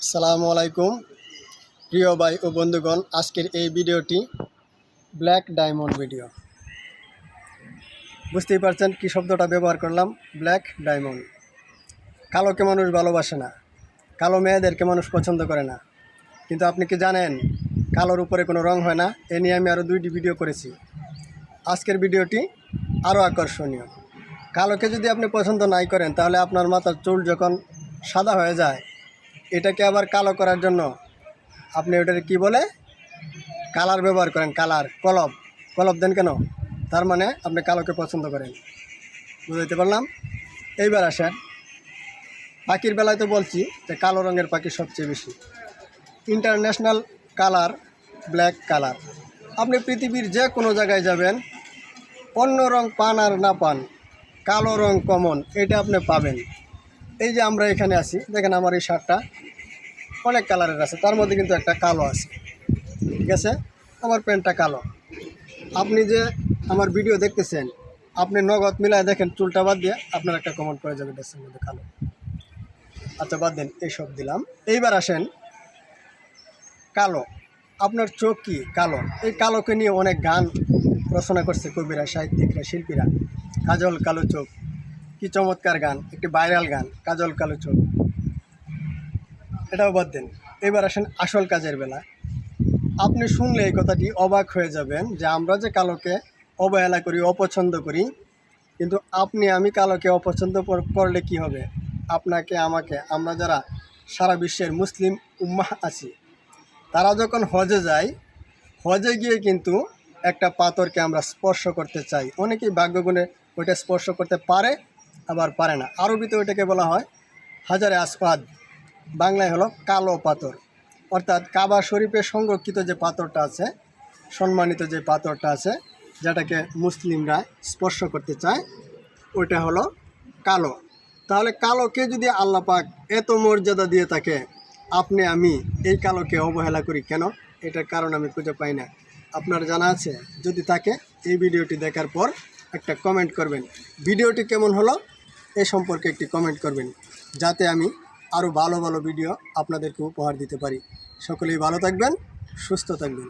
আসসালামু আলাইকুম প্রিয় ভাই ও বন্ধুগণ, আজকের এই ভিডিওটি ব্ল্যাক ডায়মন্ড ভিডিও। বুঝতেই পারছেন কি শব্দটা ব্যবহার করলাম, ব্ল্যাক ডায়মন্ড। কালোকে মানুষ ভালোবাসে না, কালো মেয়েদেরকে মানুষ পছন্দ করে না, কিন্তু আপনি কি জানেন কালোর উপরে কোনো রং হয় না? এ নিয়ে আমি আরও 2টি ভিডিও করেছি। আজকের ভিডিওটি আরও আকর্ষণীয়। কালোকে যদি আপনি পছন্দ নাই করেন, তাহলে আপনার মাথার চুল যখন সাদা হয়ে যায়, এটাকে আবার কালো করার জন্য আপনি ওটাকে কি বলে কালার ব্যবহার করেন, কালার, কলব দেন কেন? তার মানে আপনি কালোকে পছন্দ করেন। বুঝতে পারলাম। এইবার আসেন, পাখির বেলায় তো বলছি যে কালো রঙের পাখি সবচেয়ে বেশি ইন্টারন্যাশনাল কালার, ব্ল্যাক কালার। আপনি পৃথিবীর যে কোনো জায়গায় যাবেন, অন্য রং পান আর না পান, কালো রং কমন, এটা আপনি পাবেন। এই যে আমরা এখানে আছি, দেখেন আমার এই শার্টটা অনেক কালারের আছে, তার মধ্যে কিন্তু একটা কালো আছে, ঠিক আছে? আমার প্যান্টটা কালো। আপনি যে আমার ভিডিও দেখতেছেন, আপনি নগদ মিলায় দেখেন, চুলটা বাদ দিয়ে আপনার একটা কমেন্ট করে যাবে ড্রেসের মধ্যে কালো। আচ্ছা বাদ দেন, এইসব দিলাম। এইবার আসেন, কালো, আপনার চোখ কি কালো? এই কালোকে নিয়ে অনেক গান রচনা করছে কবিরা, সাহিত্যিকরা, শিল্পীরা। কাজল কালো চোখ, কি চমৎকার গান, একটি ভাইরাল গান, কাজল কালো চোখ। এটাও বাদ দেন। এবার আসেন আসল কাজের বেলা। আপনি শুনলে এই কথাটি অবাক হয়ে যাবেন যে আমরা যে কালোকে অবহেলা করি, অপছন্দ করি, কিন্তু আমি কালোকে অপছন্দ করলে কি হবে? আপনাকে, আমাকে, আমরা যারা সারা বিশ্বের মুসলিম উম্মাহ আছি, তারা যখন হজে যায়, হজে গিয়ে কিন্তু একটা পাথরকে আমরা স্পর্শ করতে চাই। অনেকেই ভাগ্যগুণে ওইটা স্পর্শ করতে পারে, আবার পারে না। আরবিতে ওইটাকে বলা হয় হাজারে আসওয়াদ, বাংলায় হলো কালো পাথর। অর্থাৎ কাবা শরীফে সংরক্ষিত যে পাথরটা আছে, সম্মানিত যে পাথরটা আছে, যেটাকে মুসলিমরা স্পর্শ করতে চায়, ওইটা হলো কালো। তাহলে কালোকে যদি আল্লাহ পাক এত মর্যাদা দিয়ে থাকে, আমি এই কালোকে অবহেলা করি কেন? এটার কারণ আমি খুঁজে পাই না। আপনার জানা আছে? যদি থাকে, এই ভিডিওটি দেখার পর একটা কমেন্ট করবেন। ভিডিওটি কেমন হলো এ সম্পর্কে একটি কমেন্ট করবেন, যাতে আমি আরও ভালো ভালো ভিডিও আপনাদেরকে উপহার দিতে পারি। সকলেই ভালো থাকবেন, সুস্থ থাকবেন।